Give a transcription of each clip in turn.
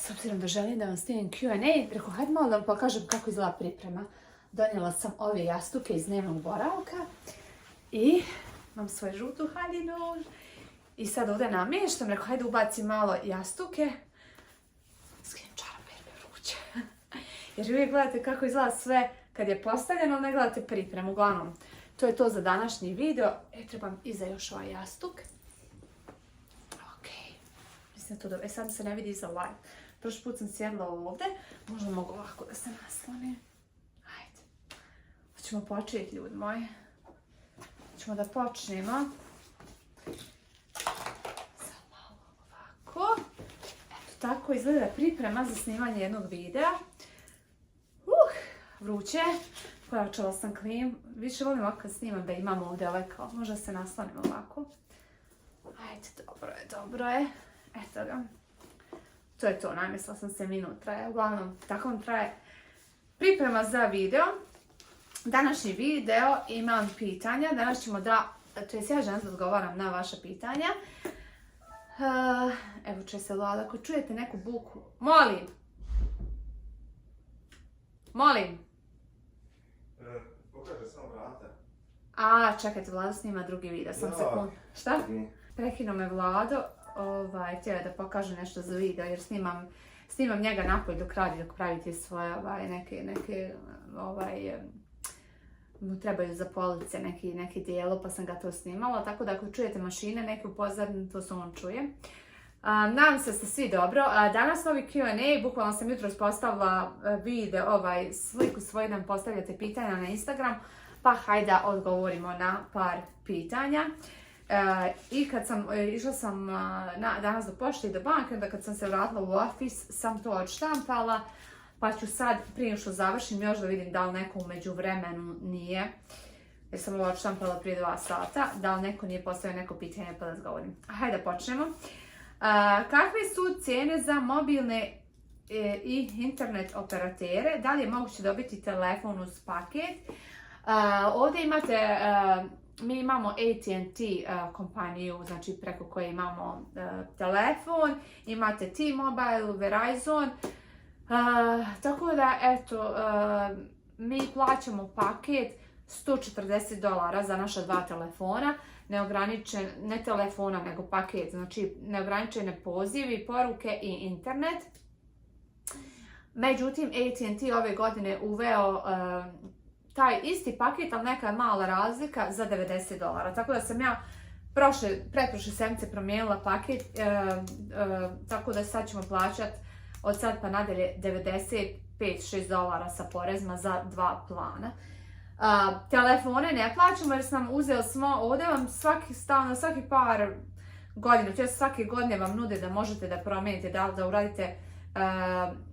S obzirom da želim da vam snimim Q&A, rekao, hajde malo da vam pokažem kako izgleda priprema. Donijela sam ove jastuke iz dnevnog boravka i imam svoju žutu haljinu. I sad ovdje namještam, rekao, hajde ubacim malo jastuke. Skijem čarape jer mi je vruće. Jer uvijek gledate kako izgleda sve kad je postavljeno, ali ne gledate pripremu. Uglavnom, to je to za današnji video. Trebam iza još ovaj jastuk. Mislim to dobro. Sad se ne vidi iza ovaj. Prošli put sam sjedla ovdje. Možda mogu ovako da se nasloni. Ajde. Hoćemo početi, ljudi moji. Hoćemo da počnemo. Sad malo ovako. Eto, tako izgleda priprema za snimanje jednog videa. Vruće. Pojačala sam klim. Više volim ovako kad snimam da imam ovdje ovaj kao. Možda se naslonim ovako. Ajde, dobro je. Eto ga. To je to, namislila sam se minut traje. Uglavnom, tako vam traje priprema za video. Današnji video imam pitanja. Danas ćemo to jest ja želim da odgovaram na vaša pitanja. Evo će se Lada, ako čujete neku buku. Molim. Pokaže samo vrata. Čekajte, Vlado snima drugi video. Sam sekund. Šta? Prekinuo me Vlado. Htjela da pokaže nešto za video jer snimam njega napolje dok pravite svoje mu trebaju za police neki dijelo pa sam ga to snimala, tako da ako čujete mašine neke u pozadini, to se on čuje. Nadam se da ste svi dobro. Danas novi Q&A, bukvalno sam jutros postavila video, sliku svoju da mi postavljate pitanja na Instagram, pa hajde da odgovorimo na par pitanja. I kad išla sam danas do pošte i do banke, onda kad sam se vratila u office sam to odštampala, pa ću sad prije što završim još da vidim da li neko u međuvremenu nije, jer sam ovo odštampala prije 2 sata, da li neko nije postavio neko pitanje pa da odgovorim. Hajde da počnemo. Kakve su cijene za mobilne i internet operatere? Da li je moguće dobiti telefon uz paket? Ovdje imate... Mi imamo AT&T kompaniju, znači preko koje imamo telefon, imate T-Mobile, Verizon, tako da eto, mi plaćamo paket $140 za naša 2 telefona, ne telefona nego paket, znači neograničene pozivi, poruke i internet. Međutim, AT&T ove godine uveo taj isti paket, ali neka mala razlika za $90. Tako da sam ja pretprošle sedmice promijenila paket, tako da sad ćemo plaćati od sad pa nadalje $95-6 sa porezima za 2 plana. Telefone ne plaćamo jer sam uzeli smo, ovdje vam svaki par godina, to je svake godine vam nude da možete da promijenite, da uradite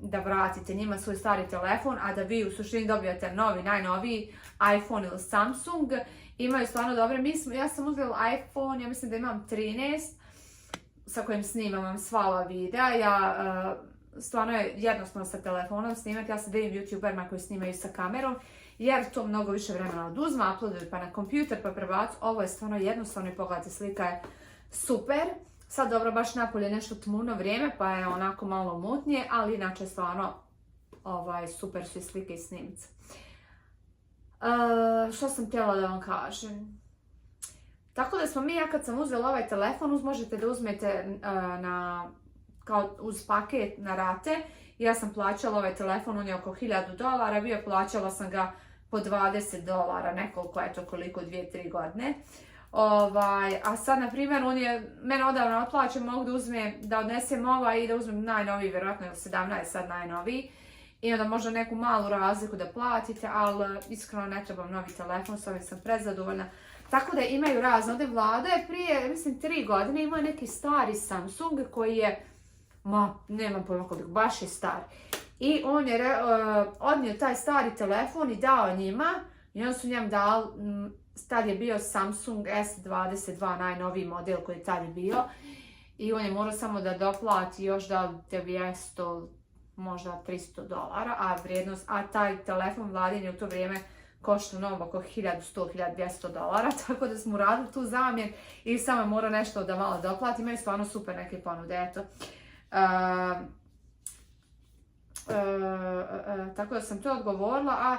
da vratite njima svoj stari telefon, a da vi u suštini dobijate najnoviji iPhone ili Samsung. Imaju stvarno dobre. Ja sam uzela iPhone, ja mislim da imam 13, sa kojim snimam sva ova videa. Stvarno je jednostavno sa telefonom snimati. Ja se divim youtuberima koji snimaju sa kamerom, jer to mnogo više vremena oduzma, uploaduju pa na kompjuter pa prebacu. Ovo je stvarno jednostavno i pogledajte, slika je super. Sad dobro, baš napolje nešto tmurno vrijeme, pa je onako malo mutnije, ali inače stvarno super su i slike i snimci. Što sam htjela da vam kažem? Tako da smo ja kad sam uzela ovaj telefon, možete da uzmete uz paket na rate. Ja sam plaćala ovaj telefon, on je oko $1000, plaćala sam ga po $20, nekoliko, koliko, 2-3 godine. A sad, na primjer, on je mene odavno otplaćen, mogu da odnesem i da uzmem najnoviji, vjerojatno je 17 sad najnoviji. I onda možda neku malu razliku da platite, ali iskreno ne trebam novi telefon, s ovim sam prezadovoljna. Tako da imaju razne. Ovdje Vlada je prije, mislim, 3 godine imao neki stari Samsung koji je, nemam pojma koliko, baš je star. I on je odnio taj stari telefon i dao njima i onda su njemu dali... Tad je bio Samsung S22, najnoviji model koji je tad bio. I on je morao samo da doplati još da 200, možda $300, a taj telefon Vladin je u to vrijeme koštao novo oko $1100-1200, tako da smo uradili tu zamjen i samo je morao nešto da malo doplati. Imaju stvarno super neke ponude, eto. tako da sam to odgovorila, a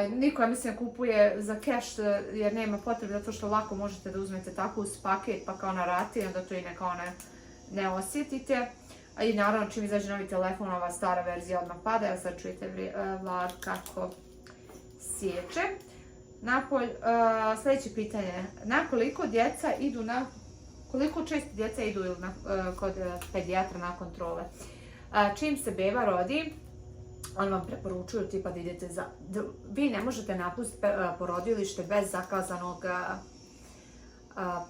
niko, ja mislim, kupuje za cash jer nema potrebe, zato što lako možete da uzmete tako uz paket pa kao na rati, onda to i neka ne osjetite. I naravno čim izađe novi telefon, ova stara verzija odmah pada. Evo sad čujete Vlad kako sječe. Sljedeće pitanje. Koliko često djeca idu kod pedijatra na kontrole? Čim se beba rodi, oni vam preporučuju tipa da idete vi ne možete napustiti porodilište bez zakazanog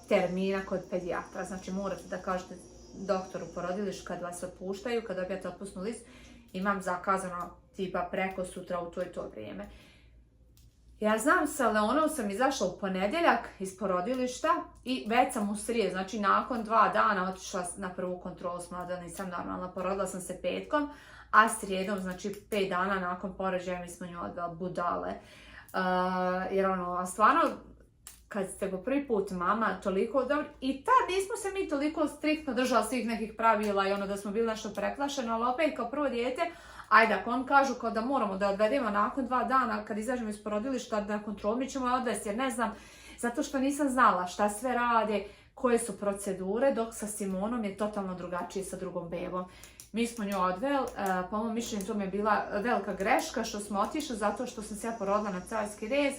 termina kod pedijatra. Znači morate da kažete doktoru porodilištu kad vas otpuštaju, kad dobijate otpusnu list, imam zakazano tipa preko sutra u to vrijeme. Ja znam, sa Leonom sam izašla u ponedjeljak iz porodilišta i već sam u srijedu, znači nakon 2 dana otišla na prvu kontrolu s mladom, nisam normalna, porodila sam se petkom, a srijedom, znači 5 dana nakon porođaja mi smo nju odveli budale. Jer stvarno, kad ste po prvi put mama, toliko dobro, i tad nismo se mi toliko striktno držali svih nekih pravila i da smo bili nešto preplašeni, ali opet kao prvo dijete, ajde, ako on kažu kao da moramo da odvedemo nakon 2 dana kad izađemo iz porodilišta na kontrolu, mi ćemo odvesti jer ne znam, zato što nisam znala šta sve rade, koje su procedure, dok sa Simonom je totalno drugačije sa drugom bebom. Mi smo nju odveli, po mom mišljenju to mi je bila velika greška što smo otišli zato što sam se ja porodila na carski rez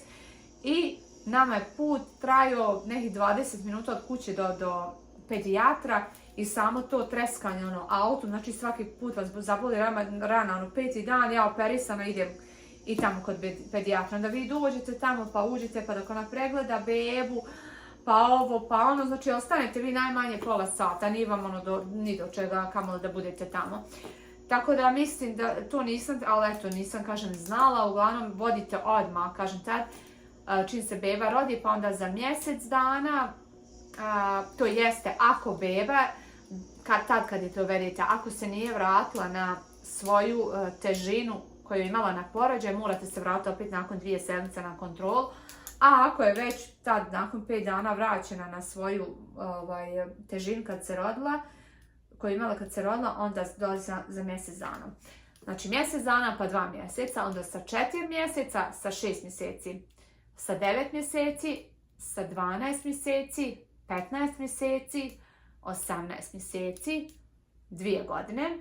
i nama je put trajao nekih 20 minuta od kuće do pedijatra i samo to treskanje auto, znači svaki put vas zaboli rana, 5. dan, ja operisana idem i tamo kod pedijatra. Onda vi dođete tamo pa uđete pa dok ona pregleda bebu, pa ovo, pa ono, znači ostanete vi najmanje pola sata, nije vam ni do čega kamoli da budete tamo. Tako da mislim da to nisam, ali eto nisam, kažem, znala, uglavnom vodite odmah, kažem tad, čim se beba rodi, pa onda za mjesec dana, to jeste ako beba, tad kad je to uvedete, ako se nije vratila na svoju težinu koju je imala na porođaj, morate se vratiti opet nakon 2 sedmice na kontrolu, a ako je već tad nakon 5 dana vraćena na svoju težinu kad se rodila, koju je imala kad se rodila, onda dolazi za mjesec dana. Znači mjesec dana pa 2 mjeseca, onda sa 4 mjeseca, sa 6 mjeseci, sa 9 mjeseci, sa 12 mjeseci, 15 mjeseci, 18 mjeseci, 2 godine,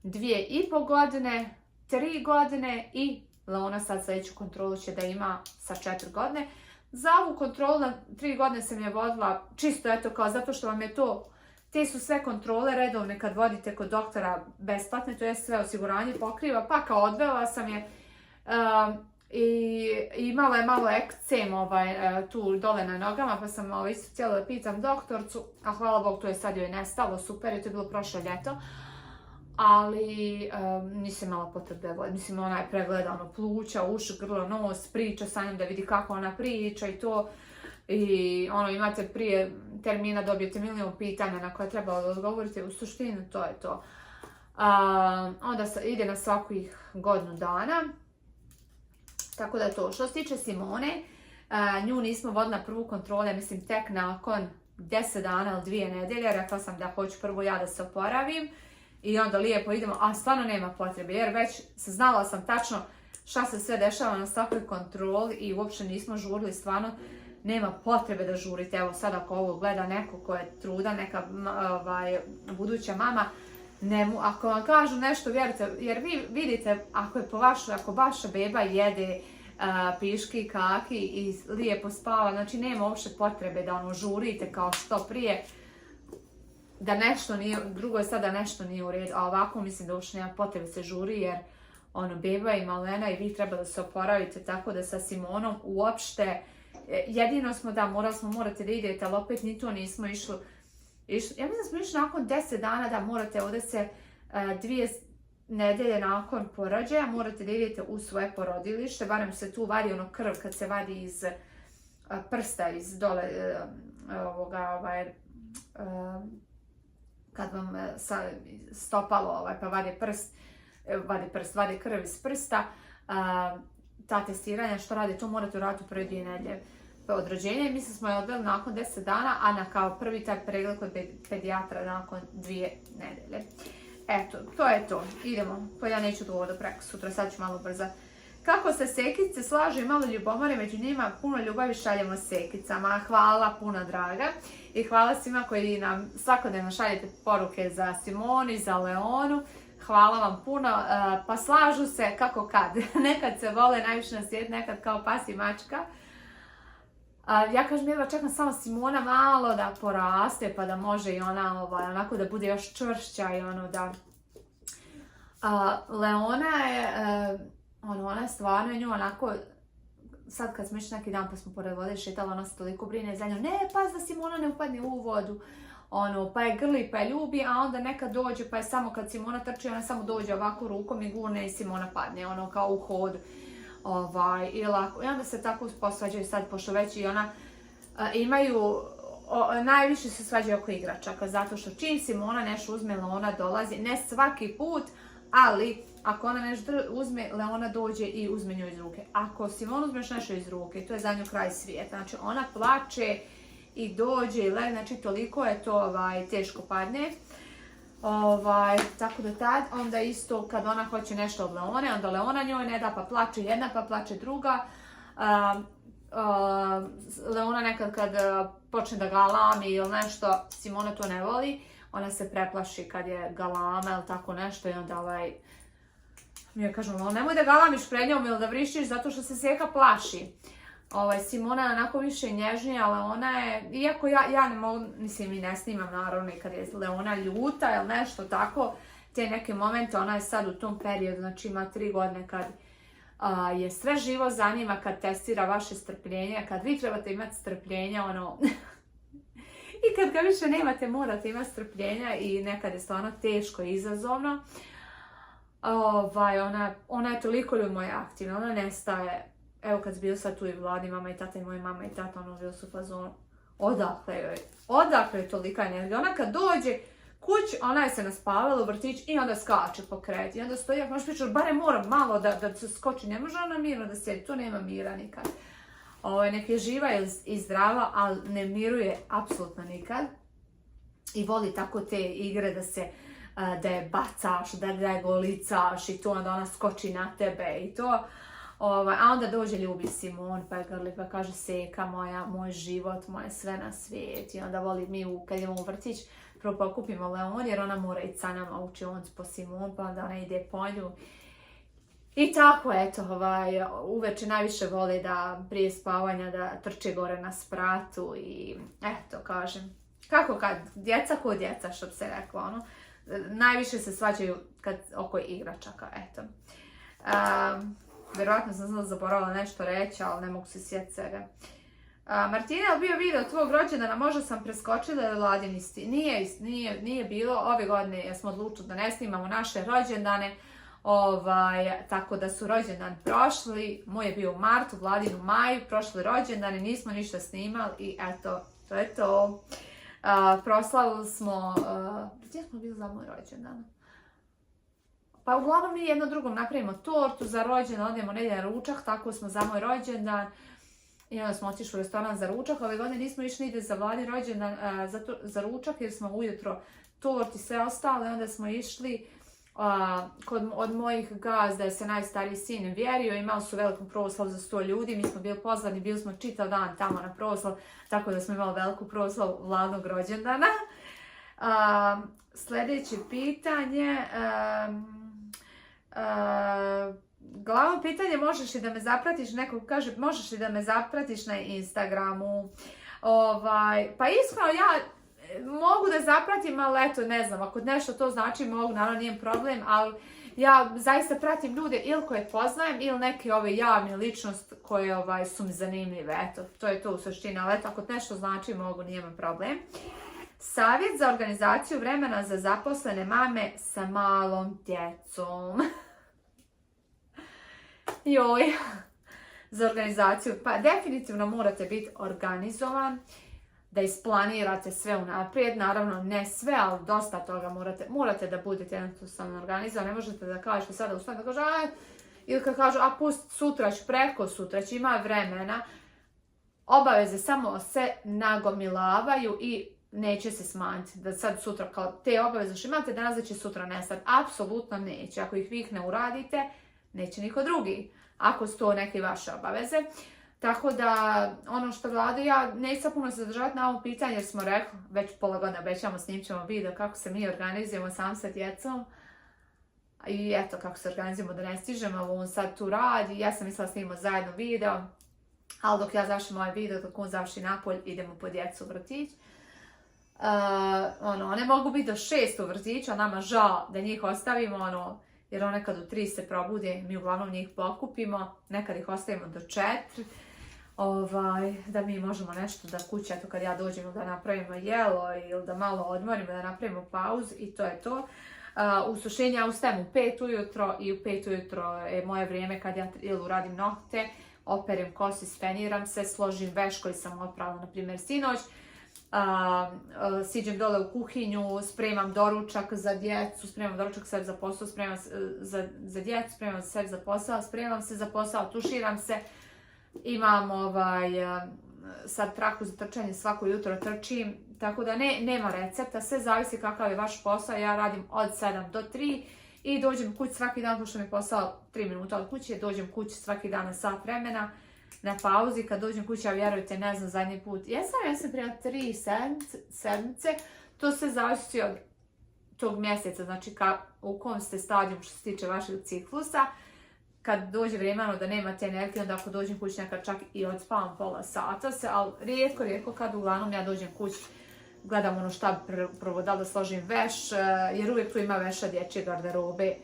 2,5 godine, 3 godine i Leona sad sljedeću kontrolu će da ima sa 4 godine. Za ovu kontrolu na 3 godine sam je vodila čisto eto kao zato što vam je to, te su sve kontrole redovne kad vodite kod doktora besplatne, to je sve osiguranje pokriva, pa kao odvela sam je i imala je malo ekcem tu dole na nogama, pa sam isto htjela da pitam doktorcu, a hvala Bogu to je sad joj nestalo, super, je to je bilo prošlo ljeto. Ali nisam imala potrebe da vodim. Mislim, ona je pregleda pluća, uši, grlo, nos, priča sa njom da vidi kako ona priča i to. I imate prije termina, dobijete milion pitanja na koje treba da odgovorite. U suštini to je to. Onda ide na svakih godinu dana. Tako da je to. Što se tiče Simone, nju nismo vodili na prvu kontrolu, mislim tek nakon 10 dana ili 2 nedelje. Rekla sam da hoću prvo ja da se oporavim. I onda lijepo idemo, a stvarno nema potrebe, jer već znala sam tačno šta se sve dešava na svakoj kontroli i uopće nismo žurili, stvarno nema potrebe da žurite. Evo sad ako ovo gleda neko ko je trudan, neka buduća mama, ako vam kažu nešto, vjerujte, jer vi vidite ako vaša beba jede piški, kaki i lijepo spava, znači nema uopće potrebe da žurite kao što prije. Da nešto nije, drugo je sad da nešto nije u redu, a ovako mislim da uopšte nema potrebe se žuri jer beba i malena i vi treba da se oporavite, tako da sa Simonom uopšte, jedino smo morate da idete, ali opet ni to nismo išli. Ja mislim da smo išli nakon 10 dana da morate ovdje se 2 nedelje nakon porođaja morate da idete u svoje porodilište, barem se tu vadi krv kad se vadi iz prsta, iz dole kad vam stopalo pa vadi krv iz prsta, ta testiranja što radi, to morate uraditi u prve 2 nedelje od rođenja. Mi smo je odveli nakon 10 dana, a kao prvi taj pregled kod pedijatra nakon 2 nedelje. eto, to je to. Idemo, pa ja neću dugo do preko sutra, sad ću malo brzo. Kako se sekice slažu i malo ljubomore, među njima puno ljubavi šaljemo sekicama. Hvala, puno draga. I hvala svima koji nam svakodnevno šaljete poruke za Simonu i za Leonu. Hvala vam puno. Pa slažu se kako kad. Nekad se vole najviše na svijet, nekad kao pas i mačka. Ja kažem, evo čekam samo Simona malo da poraste, pa da može i ona onako da bude još čvršća i ono da... Leona je... ona je stvarno nju onako, sad kad smo išli neki dan pa smo pored vode šetala, ona se toliko brine za nju, ne, pas da Simona ne upadne u vodu, pa je grli, pa je ljubi, a onda nekad dođe, pa je samo kad Simona trči, ona samo dođe ovako rukom i gurne i Simona padne, ono kao u hodu, i onda se tako posvađaju sad, pošto već i ona imaju, najviše se svađaju oko igračaka, zato što čim Simona nešto uzme, Leona dolazi, ne svaki put, ali ako ona nešto uzme, Leona dođe i uzme nju iz ruke. Ako Simona uzmeš nešto iz ruke, to je za nju kraj svijeta. Znači ona plače i dođe i legne, znači toliko je to teško padne. Tako da tad, onda isto kad ona hoće nešto od Leone, onda Leona njoj ne da, pa plače jedna, pa plače druga. Leona nekad kad počne da galami ili nešto, Simona to ne voli. Ona se preplaši kad je galama ili tako nešto i onda mi joj kažemo, nemoj da galamiš pred njom ili da vrištiš zato što se Seka plaši. Simona je onako više nježnija, ali ona je, iako ja ne mogu, mislim i ne snimam naravno i kad je Leona ljuta ili nešto tako, te neke momente, ona je sad u tom periodu, znači ima 3 godine kad je sve živo zanima, kad testira vaše strpljenje, kad vi trebate imati strpljenja, i kad ga više nemate, morate imati strpljenja i nekad je stvarno teško i izazovno. Ona je toliko ljubomora i aktivna, ona nestaje. Evo kad bio sad tu i Vladi, mama i tata i moja mama i tata, bio su u fazonu. Odakle je tolika energija. Ona kad dođe kući, ona je se naspavala u vrtić i onda skače po kreti. I onda stoji, ako možeš pričati, bare moram malo da se skoči, ne može ona mirno da sjedi, tu nema mira nikad. Nek je živa i zdrava, ali ne miruje apsolutno nikad. I voli tako te igre da je bacaš, da je golicaš i to, onda ona skoči na tebe i to. A onda dođe ljubi Simon, pa je grli, pa kaže Seka moja, moj život, moje sve na svijet. I onda voli kad idemo u vrtić, prvo pokupimo Leon jer ona mora ići sa nama u učionicu po Simon, pa onda ona ide po nju. I tako, eto, uveče najviše voli da prije spavanja da trče gore na spratu i eto, kažem, kako kad, djeca ko djeca, što bi se rekla, najviše se svađaju oko igračaka, eto. Vjerojatno sam zaboravila nešto reći, ali ne mogu se sjetiti svega. Martina, je li bio video tvog rođendana, možda sam preskočila ili Vladin isti? Nije bilo, ove godine smo odlučili da ne snimamo naše rođendane. Tako da su rođendan prošli, moj je bio u martu, Vladin u maju, prošli rođendani, nismo ništa snimali i eto, to je to. Proslavili smo, gdje smo bili za moj rođendan? Pa uglavnom mi jedno drugom napravimo tortu za rođendan, odemo negdje na ručak, tako smo za moj rođendan. I onda smo otišli u restoran za ručak, ove godine nismo išli nigdje za Vladin rođendan za ručak jer smo ujutro tort i sve ostalo, onda smo išli od mojih gazda je se najstariji sin vjerio, imali su veliku proslavu za 100 ljudi, mi smo bili pozvani, bili smo čitav dan tamo na proslav, tako da smo imali veliku proslavu Vladnog rođendana. Sljedeće pitanje, glavno pitanje, možeš li da me zapratiš, neko kaže, možeš li da me zapratiš na Instagramu, pa iskreno ja mogu da zapratim, ali eto, ne znam, ako nešto to znači mogu, naravno nijem problem, ali ja zaista pratim ljude ili koje poznajem ili neke ove javne ličnosti koje su mi zanimljive, eto, to je to u suštini, ali eto, ako nešto znači mogu, nijem problem. Savjet za organizaciju vremena za zaposlene mame sa malom djecom. Joj, za organizaciju, pa definitivno morate biti organizovan, da isplanirate sve unaprijed, naravno ne sve, ali dosta toga morate da budete jednostavno organizovani, ne možete da kažete sada ustane da kaže ili kad kažu pust sutra ću, preko sutra ću, ima vremena, obaveze samo se nagomilavaju i neće se smanjiti, da sad sutra kao te obaveze što imate danas da će sutra nestati. Apsolutno neće. Ako ih vi ne uradite, neće niko drugi. Ako su to neke vaše obaveze. Tako da, ono što vlade, ja neću puno se zadržavati na ovom pitanju jer smo rekli, već pola godina obećamo, snimit ćemo video kako se mi organizujemo sam sa djecom. I eto kako se organizujemo da ne stižemo, ali on sad tu radi. Ja sam mislila snimimo zajedno video, ali dok ja završim ovaj video, dok on završi napolj, idemo po djecu u vrtić. One mogu biti do 6 u vrtiću, a nama žao da njih ostavimo, jer one kad u 3 se probude, mi uglavnom njih pokupimo, nekad ih ostavimo do 4, da mi možemo nešto da kući, eto kad ja dođem da napravimo jelo ili da malo odmorimo, da napravimo pauzu i to je to. U sušenju ja ustajem u 5 ujutro i u 5 ujutro je moje vrijeme kad ja ili uradim nokte, operem kosu, sfeniram se, složim veš koji sam oprala, na primjer, sinoć. Siđem dole u kuhinju, spremam doručak za djecu, spremam doručak sebi za posao, spremam za djecu, spremam sebi za posao, spremam se za posao, tuširam se. Imam sad traku za trčanje, svako jutro trčim, tako da nema recepta, sve zavisi kakav je vaš posao. Ja radim od 7 do 3 i dođem kući svaki dan, pošto mi je posao 3 minuta od kuće, dođem kući svaki dan na sat vremena. Na pauzi, kad dođem kući, ja vjerujte, ne znam, zadnji put. Ja sam prije 3 sedmice, to sve zavisi od tog mjeseca, znači u kom ste stadiju što se tiče vašeg ciklusa. Kad dođe vrijeme da nemate energije, onda ako dođem kući nekad čak i odspavam pola sata se, ali rijetko kad uglavnom ja dođem kući, gledam šta prvo da složim veš, jer uvijek tu ima veša dječje garderobe,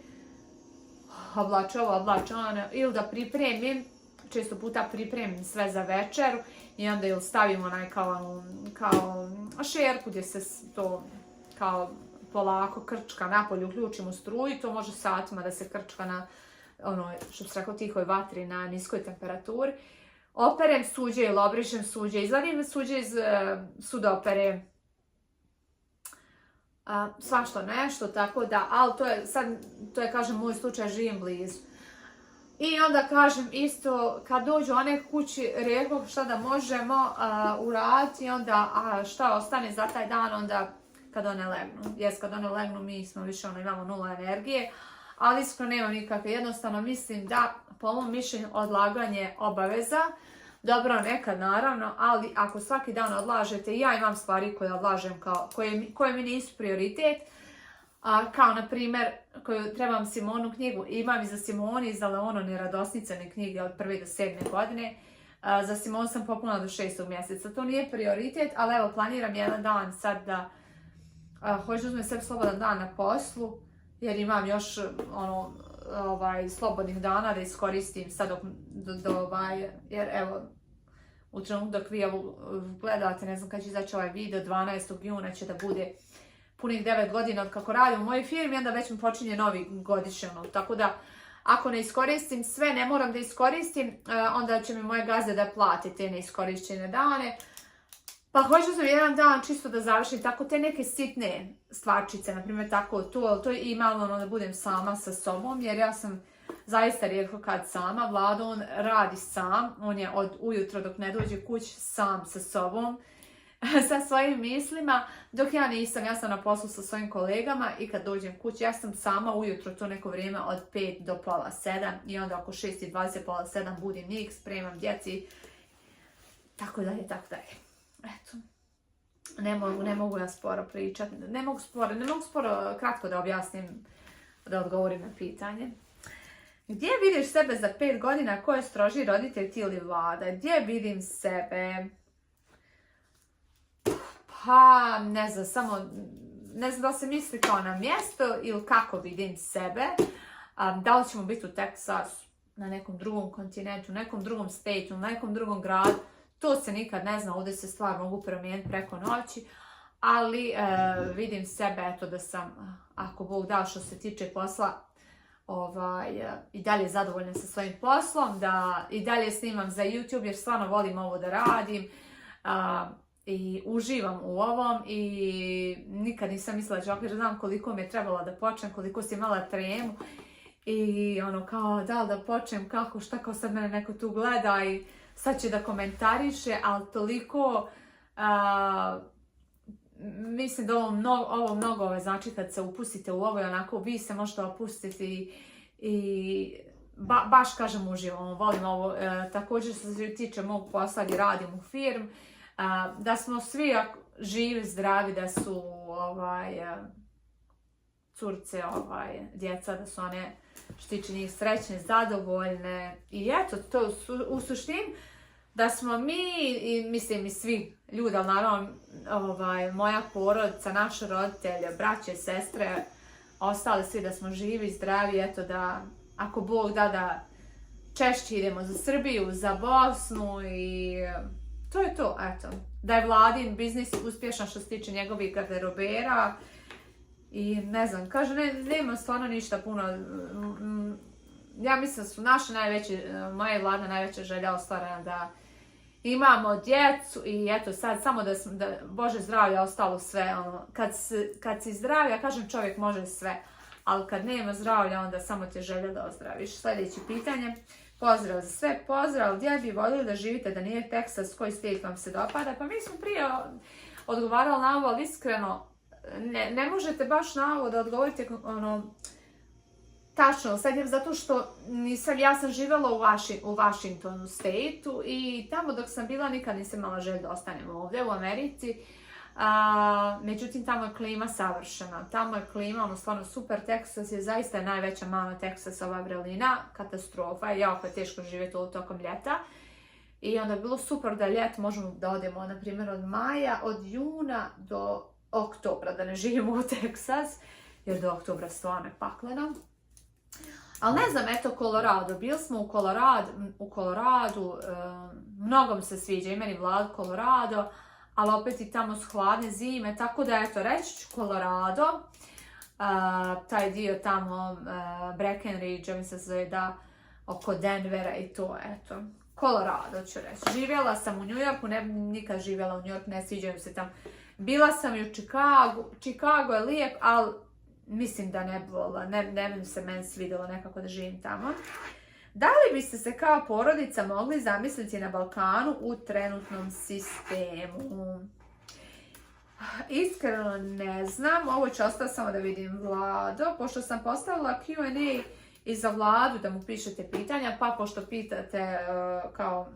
oblače ovo, oblače ono, ili da pripremim. Često puta pripremim sve za večeru i onda ili stavim onaj kao šerpu gdje se to kao polako krčka napolje, uključim u struju, to može satima da se krčka na što bi se rekao tihoj vatri na niskoj temperaturi. Operem suđe ili obrišem suđe, izvadim suđe iz sudopere, svašto nešto, tako da, ali to je kažem moj slučaj, živim blizu. I onda kažem isto, kad dođu one kući, rekao šta da možemo uraditi i onda šta ostane za taj dan, onda kad one legnu. Kad one legnu mi smo više imamo 0 energije, ali iskreno nemam nikakve. Jednostavno mislim da, po mom mišljenju, odlaganje obaveza, dobro nekad naravno, ali ako svaki dan odlažete, ja imam stvari koje odlažem koje mi nisu prioritet, kao na primjer, koju trebam Simonu knjigu, imam i za Simoni izdala neradosnicane knjige od 1. do 7. godine. Za Simonu sam popunila do 6. mjeseca. To nije prioritet, ali evo planiram jedan dan sad da hoću uzmem sebi slobodan dan na poslu, jer imam još slobodnih dana da iskoristim sad jer evo u trenutku dok vi gledate, ne znam kad će izaći ovaj video, 12. juna će da bude punih 9 godina od kako radim u mojoj firmi, onda već mi počinje novi godišnji. Tako da, ako ne iskoristim sve, ne moram da iskoristim, onda će mi moje gazde da plate te neiskorišćene dane. Pa hoću sam jedan dan čisto da završim tako te neke sitne stvarčice, na primjer tako to i malo da budem sama sa sobom, jer ja sam zaista rijetko kad sama. Vlado, on radi sam, on je od ujutro dok ne dođe kući sam sa sobom, sa svojim mislima, dok ja nisam, ja sam na poslu sa svojim kolegama i kad dođem kući, ja sam sama ujutro to neko vrijeme od 5 do pola 7 i onda oko 6:20, pola 7 budim njih, spremam djeci, tako dalje. Eto, ne mogu ja sporo pričati, ne mogu sporo kratko da objasnim, da odgovorim na pitanje. Gdje vidiš sebe za 5 godina, ko je stroži roditelj ti ili Vlada? Gdje vidim sebe? Pa, ne znam da se misli kao na mjesto ili kako vidim sebe. Da li ćemo biti u Teksasu, na nekom drugom kontinentu, nekom drugom stateu, na nekom drugom gradu. To se nikad ne zna, ovdje se stvar mogu promijeniti preko noći. Ali vidim sebe, eto da sam, ako Bog da što se tiče posla, i dalje zadovoljna sa svojim poslom, da i dalje snimam za YouTube jer stvarno volim ovo da radim. I uživam u ovom i nikad nisam mislila da jer znam koliko mi je trebalo da počnem, koliko si imala tremu i kao da li da počnem, kako, šta, kao sad mene neko tu gleda i sad će da komentariše, ali toliko mislim da ovo mnogo, znači kad se upustite u ovo i onako, vi se možete opustiti i baš kažem uživam, volim ovo. Također što se tiče mog posla gdje radim u firmi, da smo svi živi, zdravi, da su curce, djeca, da su one što tiče njih srećne, zadovoljne i eto, to u suštini da smo mi, i mislim i svi ljudi, ali naravno moja porodica, naši roditelji, braće, sestre, ostali svi da smo živi, zdravi, eto da ako Bog da češće idemo za Srbiju, za Bosnu i to je to, eto. Da je Vladin biznis uspješan što se tiče njegovih garderobera i ne znam, kaže, nema stvarno ništa puno. Ja mislim da su moja i Vladina najveća želja ostvarena da imamo djecu i eto sad samo da Bože zdravlja ostalo sve. Kad si zdrav, ja kažem čovjek može sve, ali kad nema zdravlja onda samo te želja da ozdraviš. Sljedeće pitanje. Pozdrav za sve, pozdrav, gdje bi voljeli da živite da nije Teksas, koji state vam se dopada? Pa mi smo prije odgovarali na ovo, ali iskreno, ne možete baš na ovo da odgovorite tačno, sad je zato što ja sam živjela u Washingtonu stateu i tamo dok sam bila nikad nisam imala želju da ostanem ovdje u Americi. Međutim, tamo je klima savršena. Tamo je klima, stvarno super. Teksas je zaista najveća mana Teksasova vrelina. Katastrofa. Jako je teško živjeti tokom ljeta. I onda je bilo super da ljet možemo da odemo, na primjer, od juna do oktobra, da ne živimo u Teksas, jer do oktobra stvarno je pakleno. Ali ne znam, eto, Colorado. Bili smo u Coloradu, mnogo mi se sviđa, i meni Vlad Colorado, ali opet i tamo su hladne zime, tako da eto, reći ću Colorado, taj dio tamo, Breckenridge, mislim se zove da, oko Denvera i to, eto. Colorado ću reći. Živjela sam u New Yorku, ne bi nikad živjela u New Yorku, ne sviđa mi se tamo. Bila sam i u Chicago, Chicago je lijep, ali mislim da ne bi volila, ne bi se meni svidjelo nekako da živim tamo. Da li biste se kao porodica mogli zamisliti na Balkanu u trenutnom sistemu? Iskreno ne znam, ovo ću ostati samo da vidim Vlado, pošto sam postavila Q&A i za Vladu da mu pišete pitanja, pa pošto pitate kao,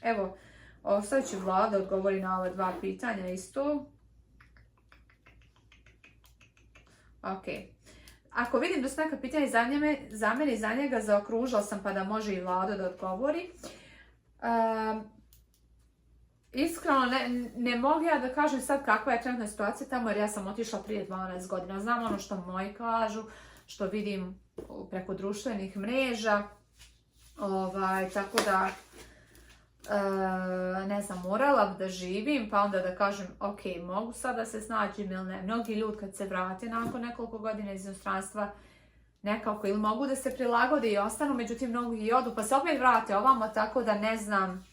evo, ostavit ću Vlada odgovori na ova dva pitanja isto. Ok. Ako vidim da su neka pitanja za mene i za njega, zaokružila sam pa da može i Vlado da odgovori. Iskreno, ne mogu ja da kažem sad kakva je trenutna situacija tamo, jer ja sam otišla prije 12 godina. Znam ono što moji kažu, što vidim preko društvenih mreža. Tako da, ne znam, morala bi da živim, pa onda da kažem, ok, mogu sad da se snađem ili ne. Mnogi ljudi kad se vrate nakon nekoliko godina iz inostranstva, nekako ili mogu da se prilagode i ostanu, međutim mnogi i odu, pa se opet vrate ovamo, tako da ne znam,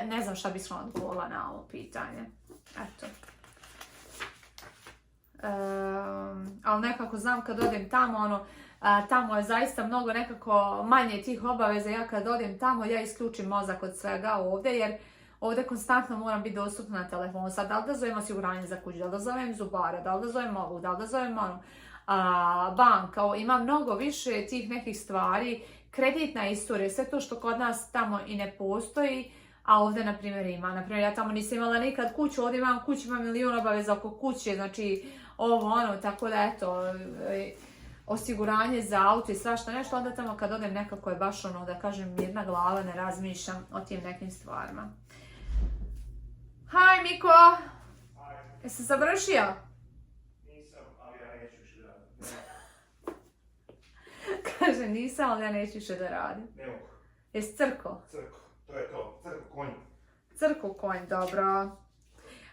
ne znam šta bi sam odgovorila na ovo pitanje. Eto. Ali nekako znam kad odem tamo, tamo je zaista mnogo nekako manje tih obaveza. Ja kad odem tamo, ja isključim mozak od svega ovdje, jer ovdje konstantno moram biti dostupna na telefonu. Sad, da li da zovem osiguranje za kuću, da li da zovem zubara, da li da zovem ovu, da li da zovem banka. Ima mnogo više tih nekih stvari, kreditna istorija, sve to što kod nas tamo i ne postoji, a ovdje, na primjer, ima. Na primjer, ja tamo nisam imala nikad kuću, ovdje imam kuću, imam milion obaveza oko kuće, znači tako da eto, osiguranje za auto i svašta nešto, onda tamo kad odem nekako je baš da kažem, mirna glava, ne razmišljam o tim nekim stvarima. Haj, Miko! Haj. Jesi završio? Nisam, ali ja neću više da radim. Kaže, nisam, ali ja neću više da radim. Ne mogu. Jesi crko? Crko, to je to. Crko konj. Crko konj, dobro.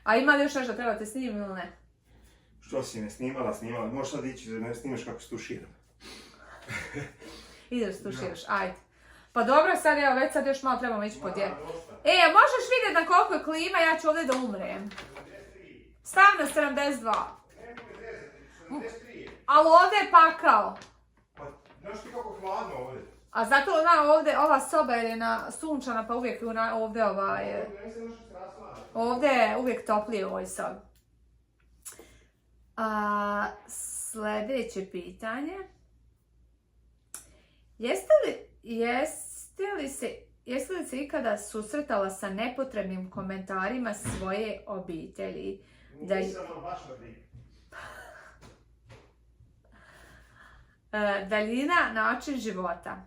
A ima li još nešto da trebate snimiti ili ne? Što si ne snimala? Možeš sad ići da ne snimaš kako stuširam. Ideš stuširaš, ajde. Pa dobro, sad evo, već sad još malo trebamo ići po djetu. Možeš vidjeti na koliko je klima, ja ću ovdje da umrem. Stav na 72. Ali ovdje je pakao. Pa, znaš ti kako hladno ovdje? A zato ovdje, ova soba je sunčana, pa uvijek ovdje je uvijek toplije u ovoj sobi. Sljedeće pitanje. Jeste li se ikada susretala sa nepotrebnim komentarima svoje obitelji? Daljina, način života.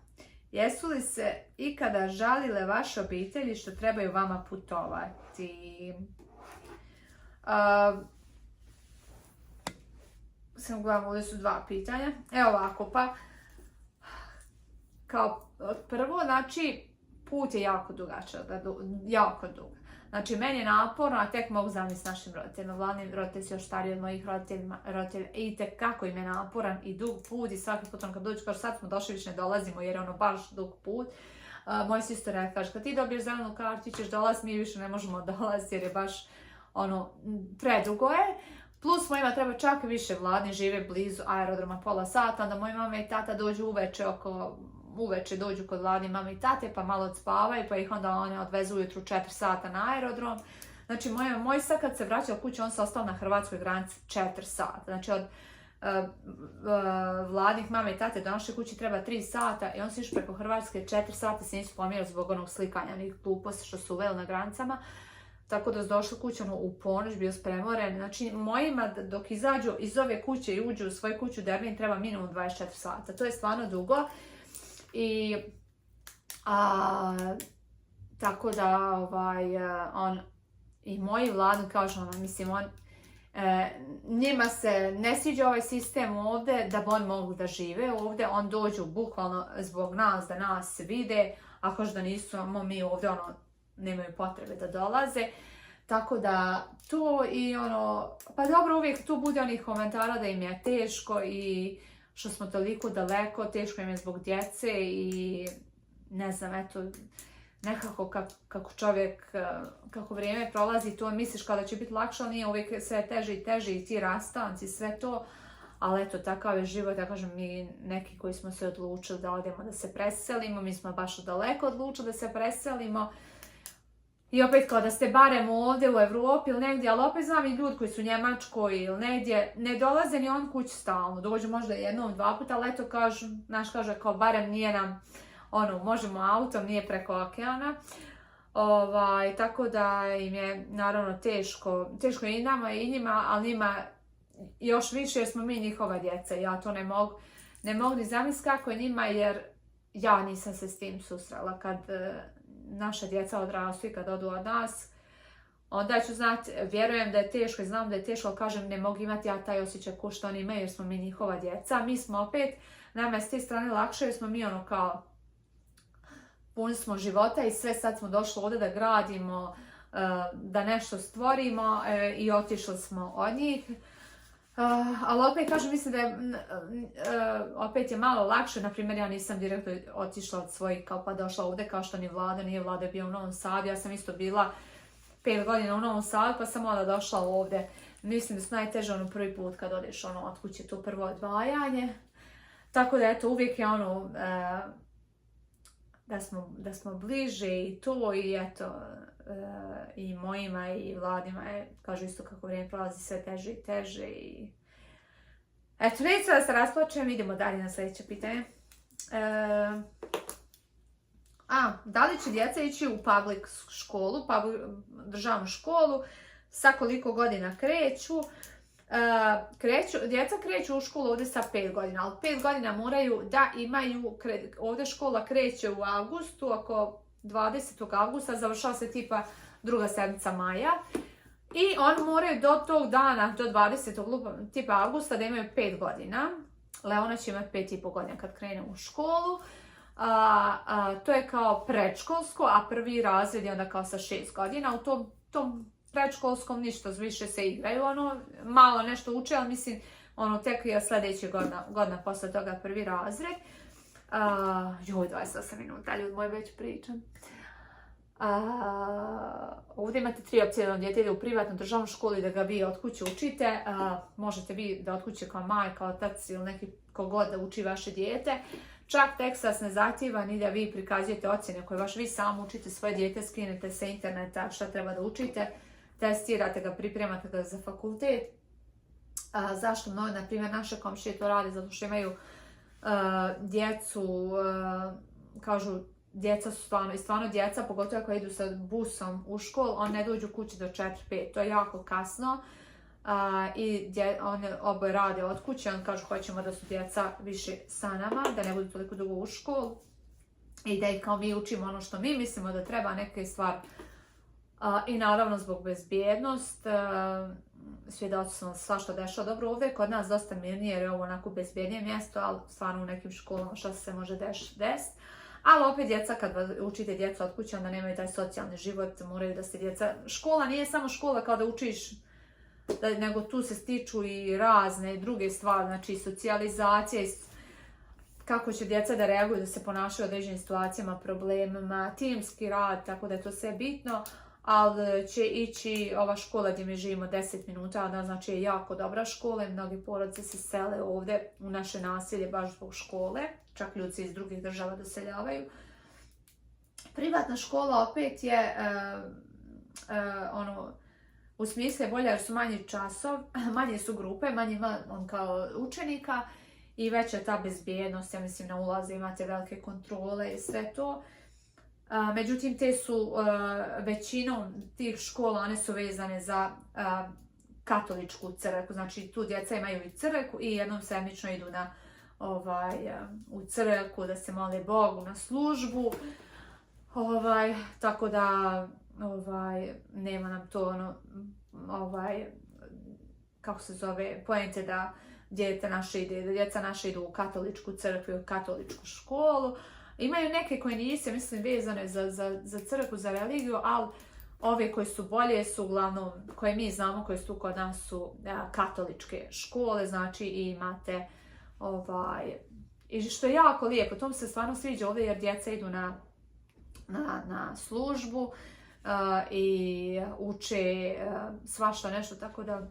Jesu li se ikada žalile vaše obitelji što trebaju vama putovati? Samo gledam, ovdje su 2 pitanja. Evo ovako, pa kao prvo, znači, put je jako dugačak, jako dug. Znači, meni je naporno, a tek mogu zamisliti s našim roditeljima. Vladni roditelji su još stariji od mojih roditelja. I kako im je naporan i dug put i svaki put kad dođu, kao sad smo došli, više ne dolazimo jer je ono baš dug put. Moj sestra rekla, kaže, kad ti dobiješ zelenu kartu, ti ćeš dolaziti, mi više ne možemo dolaziti jer je baš ono, predugo je. Plus mojima treba čak više, Vladni žive blizu aerodroma pola sata, onda moji mama i tata dođu uveče dođu kod Vladni mame i tate, pa malo odspavaju, pa ih onda one odvezu ujutru 4 sata na aerodrom. Znači, moj sad kad se vraćao kući, on se ostao na hrvatskoj granici 4 sata. Znači, od Vladnih mame i tate do naše kući treba 3 sata i on se još preko Hrvatske 4 sata se nisu pomjerili zbog onog slikanja, onih gluposti što su uveli na granicama. Tako da su došli kući u ponoć, bio spremoren. Znači, mojima dok izađu iz ove kuće i uđu u svoju kuću Derbin treba minimum 24 sata. To je stvarno dugo. I tako da on i moji Vladni kažu, mislim, njima se ne sviđa ovaj sistem ovdje da bi oni mogli da žive ovdje. On dođu bukvalno zbog nas, da nas vide, a kaže da nisu mi ovdje, nemaju potrebe da dolaze. Tako da to i pa dobro, uvijek tu bude onih komentara da im je teško i što smo toliko daleko, teško im je zbog djece i ne znam, eto, nekako kako čovjek, kako vrijeme prolazi, to misliš kada će biti lakše, ali nije, uvijek sve teže i teže i ti rastanci, sve to. Ali eto, takav je život, ja kažem, mi neki koji smo se odlučili da odemo da se preselimo, mi smo baš daleko odlučili da se preselimo. I opet kao da ste barem ovdje u Evropi ili negdje, ali opet znam i ljudi koji su u Njemačkoj ili negdje, ne dolaze ni on kući stalno, dođu možda 1-2 puta, ali eto kažu, kaže kao barem nije nam, možemo autom, nije preko okeana. Tako da im je naravno teško je i nama i njima, ali njima još više jer smo mi njihova djeca. Ja to ne mogu ni zamisliti kako je njima jer ja nisam se s tim susrela kad naša djeca odrastu i kad odu od nas, onda ću znati, vjerujem da je teško i znam da je teško, ali kažem ne mogu imati ja taj osjećaj ko što oni imaju jer smo mi njihova djeca. Mi smo opet, nama je s te strane lakše jer smo mi kao puni smo života i sve sad smo došli ovdje da gradimo, da nešto stvorimo i otišli smo od njih. Ali opet kažem, mislim da je opet je malo lakše, na primjer ja nisam direktno otišla od svojih kao pa došla ovdje kao što ni Vlada, nije Vlada bio u Novom Sadu, ja sam isto bila 5 godina u Novom Sadu pa sam onda došla ovdje. Mislim da su najteže prvi put kad odeš od kuće, to prvo odvajanje. Tako da eto uvijek je da smo bliže i to i eto i mojima i Vladima je, kažu isto kako vrijeme prolazi sve teže i teže i eto, neću da se rasplačem, idemo dalje na sljedeće pitanje. Da li će djeca ići u public školu, državnu školu, sa koliko godina kreću? Djeca kreću u školu ovdje sa 5 godina, ali 5 godina moraju da imaju, ovdje škola kreće u avgustu, oko 20. avgusta, završava se tipa druga sedmica maja. I oni moraju do tog dana, do 20. tipa avgusta da imaju 5 godina. Leona će imati 5,5 godina kad krene u školu. To je kao predškolsko, a prvi razred je onda kao sa 6 godina. U tom predškolskom ništa više se igraju, malo nešto uče, ali mislim, tek je sljedeća godina posle toga prvi razred. 28 minuta, ljudi moji već pričam. Ovdje imate 3 opcije da vam dijete ide u privatnu državnu školu i da ga vi od kuće učite. Možete vi da od kuće kao majka, otac ili neki kogod da uči vaše dijete. Čak Teksas ne zahtijeva ni da vi prikazujete ocjene koje vi samo učite svoje dijete, skinete sa interneta šta treba da učite, testirate ga, pripremate ga za fakultet. Zašto mnogo, na primjer, naše komšije to rade? Zato što imaju djecu, kažu, djeca su stvarno djeca, pogotovo ako idu sa busom u školu, on ne dođu kući do 4-5, to je jako kasno. I oni oboje rade od kuće, on kažu hoćemo da su djeca više sa nama, da ne budu toliko dugo u školu i da ih kao mi učimo ono što mi mislimo da treba, neke stvari. I naravno zbog bezbjednost, svjedoci smo svašta dešava. Dobro, ovdje je kod nas dosta mirnije jer je ovo onako bezbjednije mjesto, ali stvarno u nekim školama šta se može desiti. Ali opet djeca, kad učite djecu od kuće, onda nemaju taj socijalni život, moraju da se djeca... Škola nije samo škola kao da učiš, nego tu se stiču i razne druge stvari, znači socijalizacija, kako će djeca da reaguju, da se ponašaju u određenim situacijama, problemima, timski rad, tako da je to sve bitno. Ali će ići ova škola gdje mi živimo 10 minuta, da znači je jako dobra škola i mnogi porodice se sele ovdje u naše naselje baš zbog škole, čak ljudi iz drugih država doseljavaju. Privatna škola opet je u smislu je bolja jer su manji časov, manje su grupe, manje ima on kao učenika i veća je ta bezbjednost, ja mislim na ulaze imate velike kontrole i sve to. Međutim, te su većinom tih škola, one su vezane za katoličku crkvu, znači tu djeca imaju i crkvu i jednom sedmično idu u crkvu da se mole Bogu na službu, tako da nema nam to kako se zove, poente da djeca naše idu u katoličku crkvu i u katoličku školu. Imaju neke koje nisu, mislim, vezane za crkvu, za religiju, ali ove koje su bolje su uglavnom, koje mi znamo, koje su kod nas su katoličke škole, znači imate i što je jako lijepo, to mi se stvarno sviđa ovdje jer djeca idu na službu i uče svašta nešto, tako da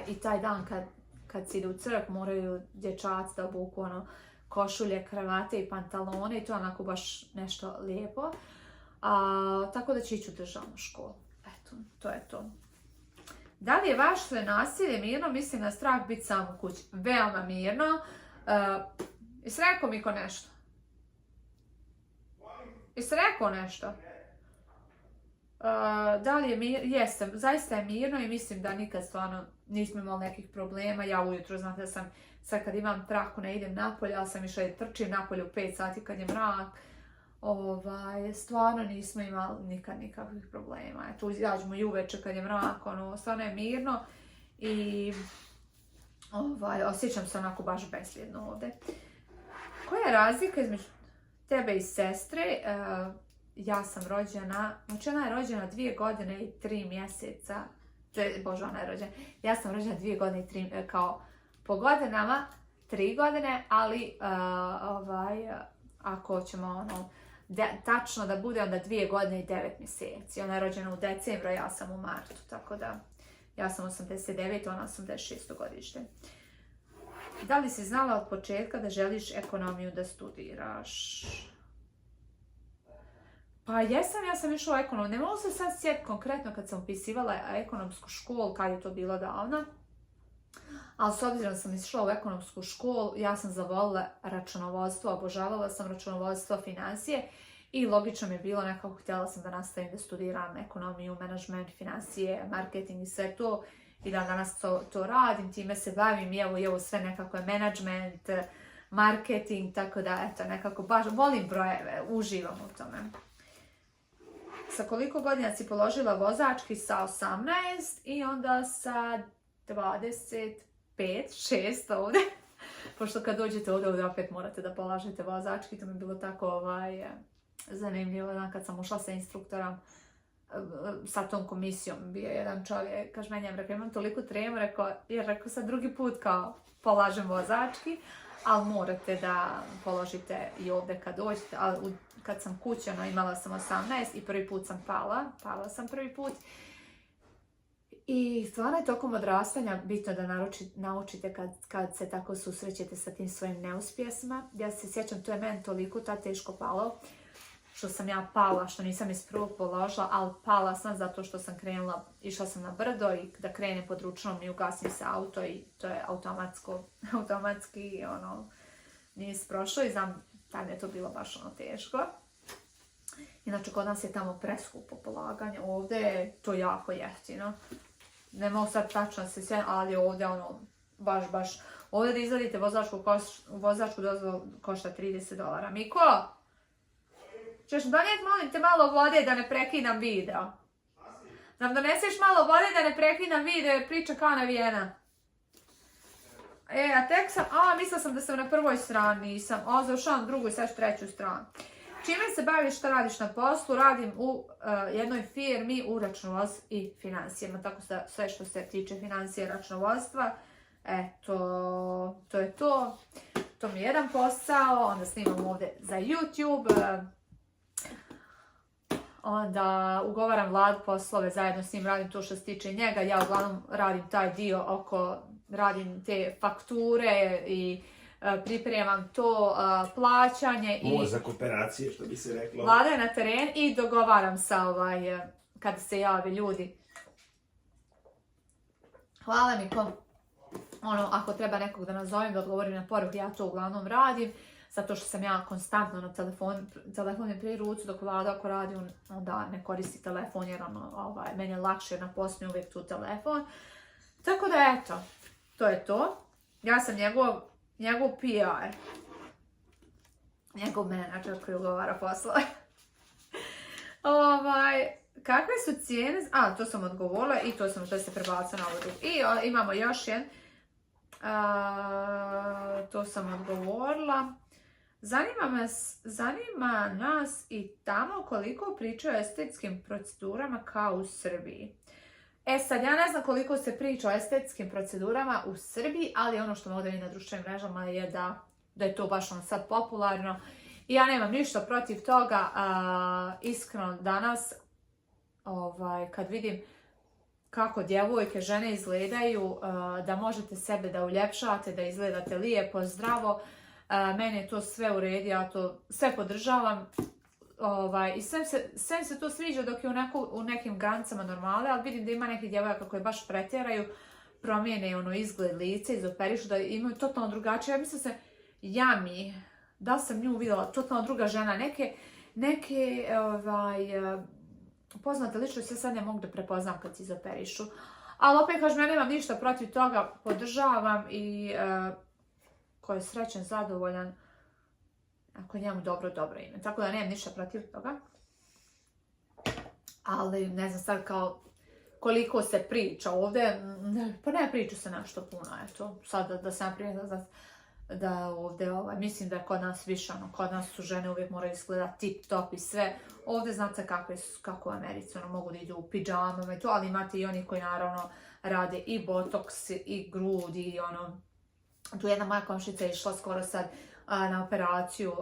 i taj dan kad se ide u crkvu moraju dječaci da obuku košulje, kravate i pantalone i to je onako baš nešto lijepo. Tako da će ići u državnu školu. Eto, to je to. Da li je vaše nasilje mirno? Mislim na strah biti sam u kući. Veoma mirno. Jesi rekao Miko nešto? Jesi rekao nešto? Da li je mirno? Jesam. Zaista je mirno i mislim da nikad stvarno nismo imali nekih problema. Ja ujutro, znate da sam sad kad imam traku ne idem napolje, ali sam išla i trčim napolje u 5 sati kad je mrak. Stvarno nismo imali nikad nikakvih problema. Tu izađemo i uveče kad je mrak, stvarno je mirno i osjećam se onako baš bezbjedno ovdje. Koja je razlika između tebe i sestre? Ja sam rođena, znači ona je rođena 2 godine i 3 mjeseca. Bože, ona je rođena. Ja sam rođena 2 godine i 3, kao po godinama 3 godine, ali ako ćemo tačno da bude, onda 2 godine i 9 mjeseci. Ona je rođena u decembru, ja sam u martu, tako da ja sam 89, ona 86. godište. Da li si znala od početka da želiš ekonomiju da studiraš? Pa jesam, ja sam išla u ekonomiju. Ne mogu se sad sjetiti konkretno kad sam upisivala ekonomsku školu, kad je to bilo davno. Ali s obzirom da sam išla u ekonomsku školu, ja sam zavolila računovodstvo, obožavala sam računovodstvo, financije i logično mi je bilo nekako, htjela sam da nastavim da studiram ekonomiju, menadžment, financije, marketing i sve to i da danas to radim, time se bavim i evo sve nekako je menadžment, marketing, tako da eto nekako baš volim brojeve, uživam u tome. Sa koliko godina si položila vozački? Sa 18 i onda sa 25, 6 ovdje. Pošto kad dođete ovdje opet morate da polažete vozački, to mi je bilo tako zanimljivo. Kad sam ušla sa instruktorom, sa tom komisijom bio jedan čovjek, kaže meni, rekao, imam toliko tremu, rekao sad drugi put kao polažem vozački, ali morate da položite i ovdje kad dođete, ali kad sam kućana imala sam 18 i prvi put sam pala sam prvi put. I stvarno je tokom odrastanja bitno da naučite kad se tako susrećete sa tim svojim neuspjesima. Ja se sjećam, to je meni toliko teško palo, što sam ja pala, što nisam iz prvog položila, ali pala sam zato što sam krenula, išla sam na brdo i da krenem pod ručnom i ugasim se auto i to je automatski nis prošlo i znam, tada je to bilo baš teško. Inače, kod nas je tamo preskupo polaganje, ovdje je to jako jeftino. Ne mogu sad tačno se sjetiti, ali ovdje baš. Ovdje da izvadite vozačku dozvolu košta $30. Miko, ćeš donijeti, molim te, malo vode da ne prekidam video? Nam doneseš malo vode da ne prekidam video jer priča kao navijena. A tek sam, mislila sam da sam na prvoj strani, nisam. Završavam drugu i sad treću stranu. Čime se baviš, šta radiš na poslu? Radim u jednoj firmi u računovodstvu i financijama. Tako da sve što se tiče financije i računovodstva, to je to. To mi je jedan posao. Onda snimam ovdje za YouTube. Onda ugovaram Vladu poslove, zajedno s njim radim to što se tiče njega. Ja uglavnom radim taj dio radim te fakture i pripremam to plaćanje i mozak operacije, što bi se reklo. Vlada je na teren i dogovaram sa kada se jave ljudi. Hvala Miko. Ako treba nekog da nazovem, da odgovorim na poruku, ja to uglavnom radim. Zato što sam ja konstantno na telefon je pri ruci, dok Vlada ako radi, onda ne koristi telefon jer meni je lakše na poslu uvijek tu telefon. Tako da eto, to je to. Ja sam njegov PR. Njegov menadžer koji ugovara poslove. Kakve su cijene? To sam odgovorila i to se prebacila na ovu. I imamo još jedan. To sam odgovorila. Zanima nas i tamo koliko pričaju o estetskim procedurama kao u Srbiji. Sad, ja ne znam koliko se priča o estetskim procedurama u Srbiji, ali ono što me ovdje na društvenim mrežama je da je to baš sad popularno. I ja nemam ništa protiv toga. Iskreno danas, kad vidim kako djevojke, žene izgledaju, da možete sebe da uljepšate, da izgledate lijepo, zdravo, meni je to sve u redu, ja to sve podržavam. I sve se to sviđa dok je u nekim granicama normale, ali vidim da ima nekih djevojaka koje baš pretjeraju, promijene izgled lice, izoperišu, da imaju totalno drugačije. Ja mislim se, da sam nju vidjela, totalno druga žena, neke poznate ličnosti, sad ne mogu da prepoznam kad se izoperišu. Ali opet kažem, ja nemam ništa protiv toga, podržavam i ko je srećan, zadovoljan, ako njemu dobro ime. Tako da nemam ništa protiv toga. Ali ne znam sad kao koliko se priča ovdje, pa ne priča se nešto puno, eto. Sad da sam prijela da ovdje, mislim da je kod nas više, kod nas su žene uvijek moraju izgledati tip top i sve. Ovdje znate kako u Americi, mogu da idu u pidžamama i to, ali imate i oni koji naravno rade i botoks i grudi i Tu jedna moja komšica je išla skoro sad na operaciju,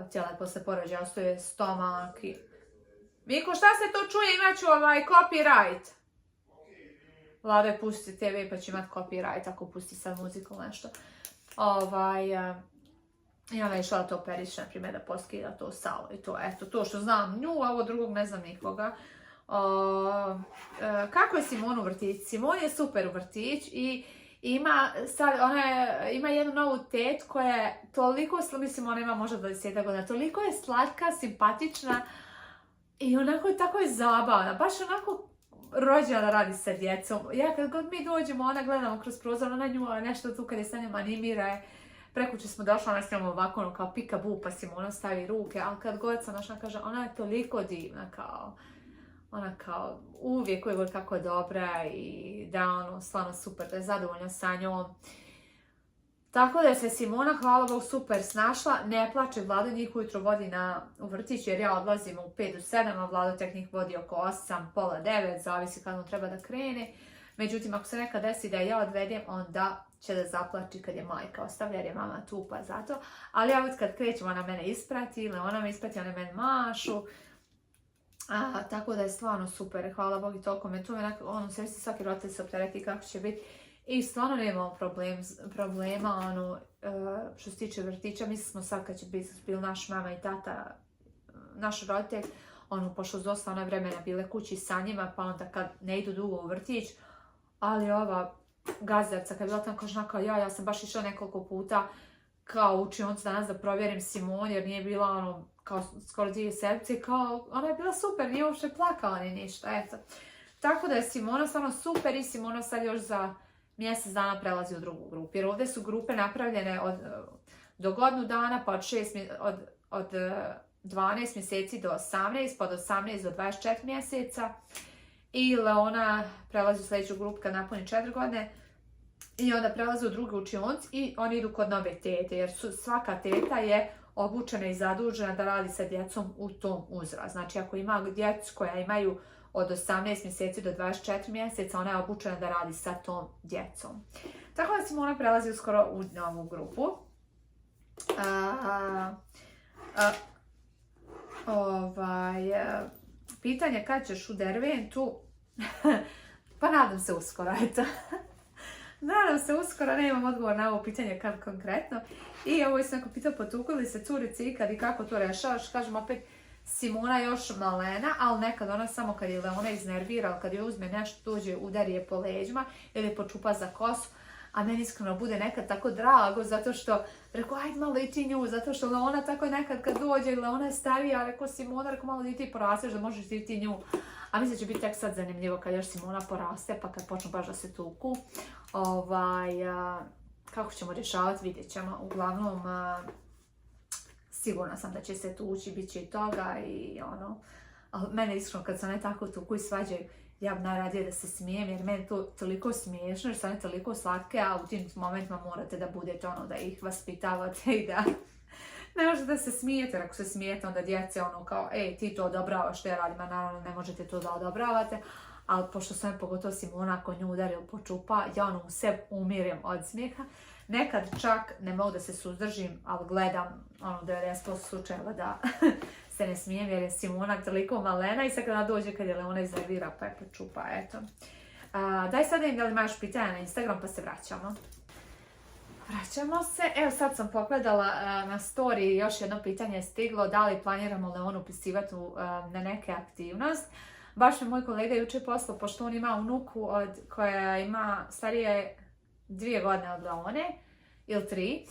htjela je posle porođaja, ostaje stomak i... Miko, šta se to čuje? Imaću copyright. Vlada pusti TV pa će imat copyright ako pusti sad muziku nešto. I ona je išla da to operiše, na primjer, da poskida to salo i to, eto, to što znam nju, a ovo drugog ne znam nikoga. Kako je Simon u vrtići? Simon je super u vrtić i ima jednu novu tet koja je toliko, mislim ona ima možda 20 godina, toliko je slatka, simpatična i onako je tako je zabavna, baš onako rođena da radi sa djecom. Ja kad god mi dođemo, ona gledamo kroz prozor, ona nju nešto tu kad je sa njom animira. Prekuće smo došla, ona s njom ovako kao pika-bu, pa Simona stavi ruke, ali kad god sam došla, kaže, ona je toliko divna, ona kao uvijek kako je dobra i da stvarno super, da je zadovoljna sa njom. Tako da se Simona, hvala Bogu, super snašla, ne plače, Vlado njih ujutro vodi u vrtić jer ja odlazim u 5 do 7, a Vlado tek njih vodi oko 8, pola 9, zavisi kad mu treba da krene. Međutim, ako se nekad desi da ja odvedem, onda će da zaplači kad je majka ostavlja jer je mama tu pa zato. Ali ja uvijek kad krećem, ona mene isprati ili ona me isprati, ona mene mašu. Tako da je stvarno super, hvala Bogu i toliko me tu svaki roditelj se optereti kako će biti. I stvarno nemamo problema što se tiče vrtića. Mislili smo sad kad će biti naš mama i tata, naš roditelj, pošto su dosta vremena bile kući sa njima, pa onda kad ne idu dugo u vrtić, ali ova gazdarca kad je bila tamo kažena kao ja sam baš išla nekoliko puta kao u učionicu danas da provjerim Simon jer nije bila kao skoro 2 sedmice, kao ona je bila super, nije uopšte plakala ni ništa, eto. Tako da je Simona stvarno super i Simona sad još za mjesec dana prelazi u drugu grupu. Jer ovdje su grupe napravljene do godinu dana, pa od 12 mjeseci do 18, pa od 18 do 24 mjeseca. I Leona prelazi u sljedeću grupu kad napuni 4 godine. I onda prelazi u drugu učionicu i oni idu kod nove tete. Jer svaka teta je obučena i zadužena da radi sa djecom u tom uzrastu. Znači ako ima djecu koja imaju od 18 mjeseci do 24 mjeseca, ona je obučena da radi sa tom djecom. Tako da Simona prelazi uskoro u novu grupu. Pitanje kad ćeš u Derventu? Pa nadam se uskoro, eto. Nadam se uskoro, nemam odgovor na ovo pitanje kad konkretno. I ovo se neko pitao, potuku li se curice ikad i kako to rešavaš? Kažem opet, Simona je još malena, ali nekad ona samo kad je Leona iznervira, kad je uzme nešto, dođe, udari je po leđima ili počupa za kosu, a meni iskreno bude nekad tako drago, zato što, rekao, ajde malo i ti nju, zato što Leona tako nekad kad dođe, Leona je starija, rekao Simona, rekao malo i ti porasteš da možeš ti nju. A mislim da će biti tek sad zanimljivo kad još Simona poraste, pa kad počnu baš da se tuku. Kako ćemo rješavati, vidjet ćemo. Uglavnom, sigurna sam da će se tući, bit će i toga i ali mene iskreno kad se one tako tuku i svađaju, ja bi najradije da se smijem jer meni to toliko smiješno jer su one toliko slatke, a u tim momentima morate da budete da ih vaspitavate i da ne možete da se smijete, jer ako se smijete onda djece kao ti to odobravaš što ja radim, a naravno ne možete to da odobravate, ali pošto sam pogotovo Simona ako nju udari ili počupa, ja sve umirem od smijeha. Nekad čak ne mogu da se suzdržim, ali gledam 90% slučajeva da se ne smijem jer je Simona toliko malena i sad kada dođe kad je Leona iznervira pa je počupa, eto. Daj sad da im da li imaš pitanja na Instagram pa se vraćamo. Vraćamo se. Evo sad sam pogledala na story, još jedno pitanje je stiglo, da li planiramo Leonu upisivati na neke aktivnosti. Baš me moj kolega jučer poslao, pošto on ima unuku koja ima starije 2 godine od Leone, ili 3.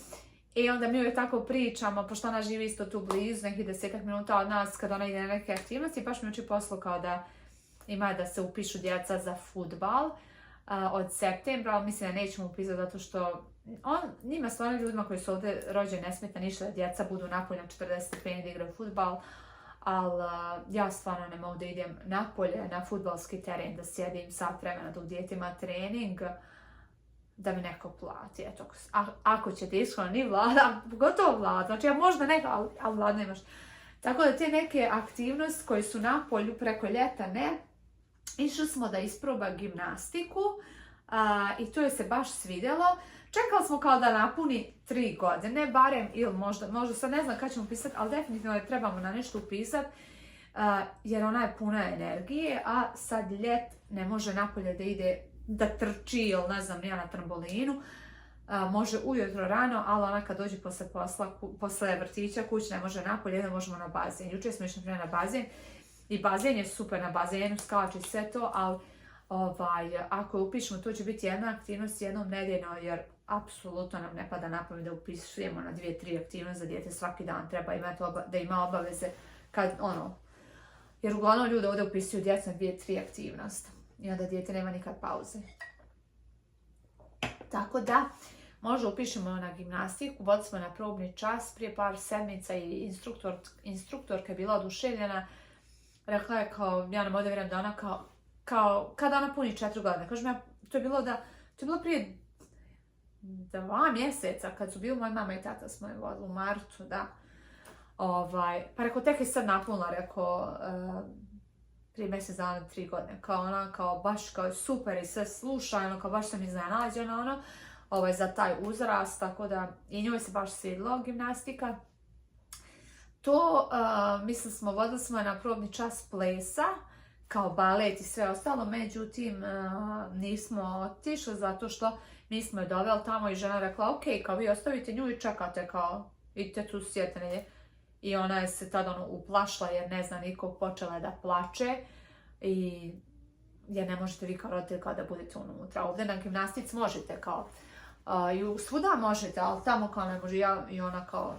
I onda mi uvijek tako pričamo, pošto ona živi isto tu blizu, nekih 10 minuta od nas, kada ona ide na neke aktivnosti, baš mi jučer poslao kao da ima da se upišu djeca za fudbal od septembra, ali mislim da nećemo upisati zato što njima stvarno ljudima koji su ovdje rođeni ne smeta ništa da djeca budu napolje na 40 stepeni da igraju fudbal, ali ja stvarno ne mogu da idem napolje na fudbalski teren, da sjedim sat vremena dok dijete ima trening, da mi neko plati. Eto, ako ćete iskreno, ni Vlada, pogotovo Vlada, znači ja možda neka, ali Vlada nemaš. Tako da te neke aktivnosti koje su na polju preko ljeta ne, išli smo da isproba gimnastiku i to je se baš svidjelo. Čekali smo kao da napuni 3 godine, barem, ili možda sad ne znam kad ćemo pisati, ali definitivno je trebamo na nešto upisati, jer ona je puna energije, a sad ljet ne može napolje da ide da trči ili ne znam ja na trambolinu, može ujutro rano, ali ona kad dođe posle vrtića kući ne može napolje, jedno možemo na bazen. Jučer smo išli na bazen i bazen je super, na bazenu skače i sve to, ali ako je upišemo, to će biti jedna aktivnost jednom nedeljno, jer apsolutno nam ne pada na pamet da upisujemo na 2-3 aktivnosti za dijete svaki dan, treba imati da ima obaveze kad jer uglavnom ljudi ovdje upisuju djecu na 2-3 aktivnosti. I onda dijete nema nikad pauze. Tako da, možda upišemo na gimnastiku, vodili smo na probni čas prije par sedmica i instruktorka je bila oduševljena. Rekla je kao, ja nam ovdje vjerujem da ona kao, kada ona puni 4 godine. Kažem ja, to je bilo prije 2 mjeseca, kad su bili moja mama i tata smo je vodili u martu, da. Pa rekao, tek je sad napunila, rekao, prije mjesec dana, 3 godine, kao ona, kao baš, kao super i sve sluša, ono, kao baš sam iznenađena, ono, za taj uzrast, tako da, i njoj se baš svidjela gimnastika. To, vodili smo je na probni čas plesa, kao balet i sve ostalo, međutim, nismo otišli zato što mi smo je doveli tamo i žena rekla, ok, kao vi ostavite nju i čekate, kao, idite tu sjetne. I ona je se tada uplašila jer ne zna nikog, počela je da plače i jer ne možete vi kao roditelj kao da budete unutra. Ovdje na gimnastici možete kao, i svuda možete, ali tamo kao ne može. I ona kao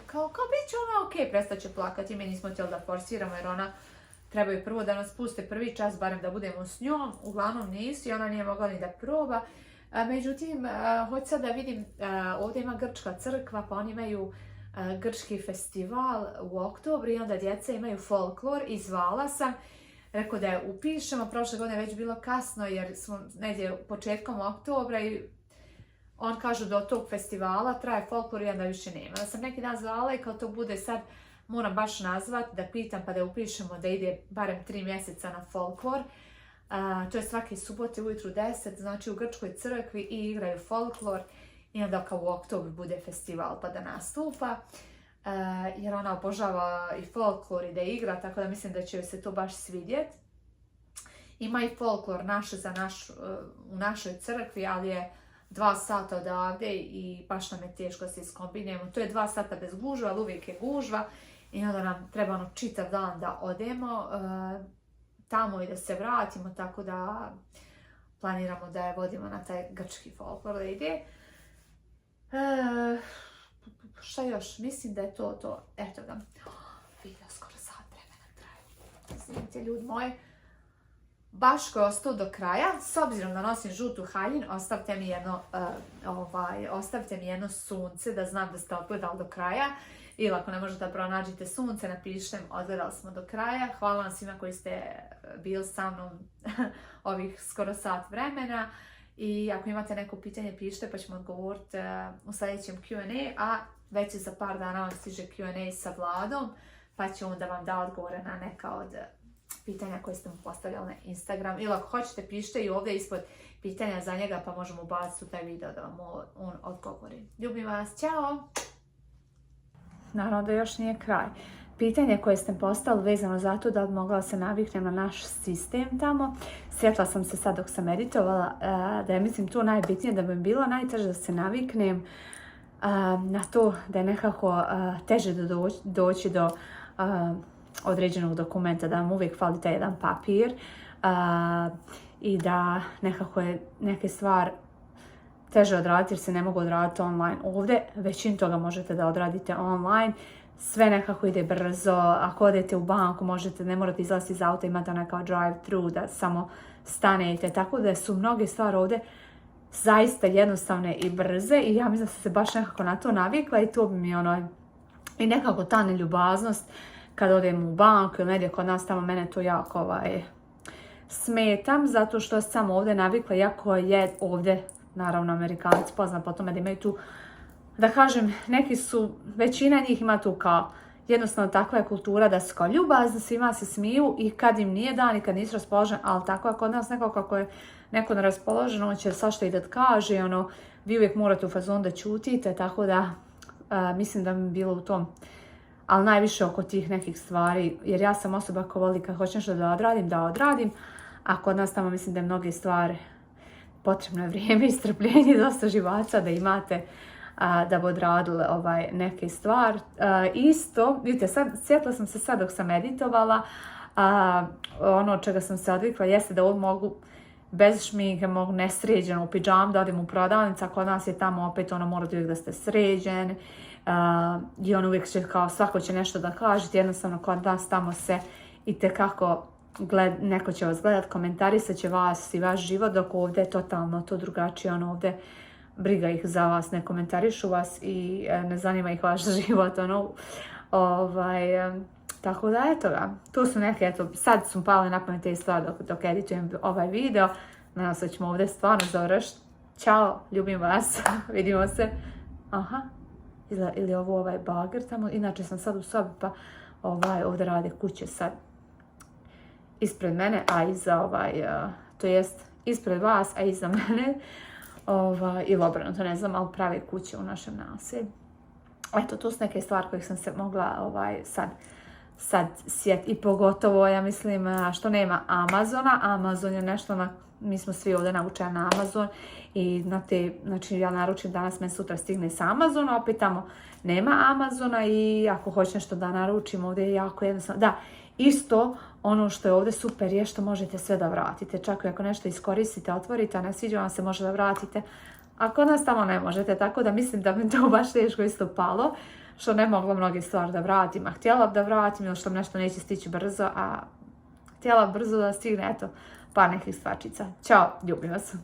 bit će ona ok, prestat će plakati. Mi nismo htjeli da forsiramo jer ona trebaju prvo da nas puste prvi čas, barem da budemo s njom. Uglavnom nisu i ona nije mogla ni da proba. Međutim, hoću sad da vidim, ovdje ima grčka crkva, pa oni imaju grčki festival u oktobru i onda djeca imaju folklor i zvala sam. Rekao da je upišemo, prošle godine već bilo kasno jer smo negdje početkom oktobra i on kaže do tog festivala traje folklor i onda više nema. Da sam neki dan zvala i kao to bude sad, moram baš nazvat da pitam pa da upišemo da ide barem 3 mjeseca na folklor. To je svake subote ujutru 10, znači u grčkoj crkvi i igraju folklor. I onda kao u oktobru bude festival pa da nastupa, jer ona obožava i folklor i da igra, tako da mislim da će joj se to baš svidjeti. Ima i folklor u našoj crkvi, ali je 2 sata odavde i baš nam je teško da se iskombinujemo. To je 2 sata bez gužva, ali uvijek je gužva i onda nam treba čitav dan da odemo tamo i da se vratimo, tako da planiramo da je vodimo na taj grčki folklor da ide. Šta još? Mislim da je to. Eto ga. Video skoro sat vremena traje. Izvinite ljudi moji. Baško je ostao do kraja. S obzirom da nosim žutu haljinu, ostavite mi jedno sunce da znam da ste odgledali do kraja. Ili ako ne možete da pronađite sunce, napišite odgledali smo do kraja. Hvala vam svima koji ste bili sa mnom ovih skoro sat vremena. I ako imate neko pitanje, pišite pa ćemo odgovoriti u sljedećem Q&A, a već za par dana vam stiže Q&A sa Vladom, pa će onda vam da odgovore na neka od pitanja koje ste mu postavljali na Instagram. Ili ako hoćete, pišite i ovdje ispod pitanja za njega, pa možemo ubaciti u taj video da vam on odgovori. Ljubim vas, ćao! Naravno da još nije kraj. Pitanje koje ste postavili vezano za to da bi mogla se naviknem na naš sistem tamo. Sjetila sam se sad dok sam editovala da je mislim to najbitnije, da bi mi bilo najteže da se naviknem na to da je nekako teže doći do određenog dokumenta, da vam uvijek fali taj jedan papir i da nekako je neke stvari teže odraditi jer se ne mogu odraditi online. Ovdje većinu toga možete da odradite online. Sve nekako ide brzo, ako odete u banku ne morate izlaziti iz auta, imate onaj kao drive-thru da samo stanete, tako da su mnoge stvari ovdje zaista jednostavne i brze i ja mislim da sam se baš nekako na to navikla i to bi mi i nekako ta neljubaznost kad odem u banku ili negdje kod nas tamo, mene to jako smetam zato što sam ovdje navikla, iako je ovdje naravno Amerikanci poznat po tome da imaju tu, da kažem, većina njih ima tu kao jednostavno takva je kultura da su kao ljubazni, svima se smiju i kad im nije dan i kad nisu raspoloženi, ali tako ako od nas neko kako je neko neraspoložen, on će svašta i da kaže, vi uvijek morate u fazonu da ćutite, tako da mislim da mi bilo u tom, ali najviše oko tih nekih stvari, jer ja sam osoba koja voli kad hoćeš da odradim, a kod nas tamo mislim da je mnoge stvari potrebno je vrijeme i strpljenje, dosta živaca da imate da bi odradili neke stvari. Isto, vidite, sjetila sam se sad dok sam editovala, ono od čega sam se odvikla jeste da ovdje mogu bez šminke, mogu nesređeno u pidžam da odim u prodavnicu, a kod nas je tamo opet morate uvijek da ste sređeni i uvijek će kao svako će nešto da kažete, jednostavno kod nas tamo se itekako neko će vas gledat, komentarisat će vas i vaš život, dok ovdje je totalno to drugačije, ovdje briga ih za vas, ne komentarišu vas i ne zanima ih vaš život, tako da eto ga, tu su neke, sad su pale na pamet te stvari dok editujem ovaj video, nadam se da ćemo ovdje stvarno završiti Ćao, ljubim vas. Vidimo se. Aha. Ili ovo ovaj bager tamo. Inače sam sad u sobi pa ovdje rade kuće sad ispred mene, a iza to jest ispred vas, a iza mene ili obrnuto, ne znam, ali prave kuće u našem naselju. Eto, to su neke stvari kojih sam se mogla sad sjetiti. I pogotovo, ja mislim, što nema Amazona. Amazon je nešto, mi smo svi ovdje naučeni na Amazon i znači ja naručim danas, meni sutra stigne sa Amazona, opet tamo nema Amazona i ako hoćeš nešto da naručim, ovdje je jako jednostavno. Da, isto ono što je ovdje super je što možete sve da vratite. Čak i ako nešto iskoristite, otvorite, a ne sviđa vam se, može da vratite. A kod nas tamo ne možete, tako da mislim da mi to baš teško isto palo, što ne mogla mnoge stvari da vratim, a htjela bi da vratim ili što nešto neće stići brzo, a htjela brzo da stigne, eto, par nekih stvarčica. Ćao, ljubim vas.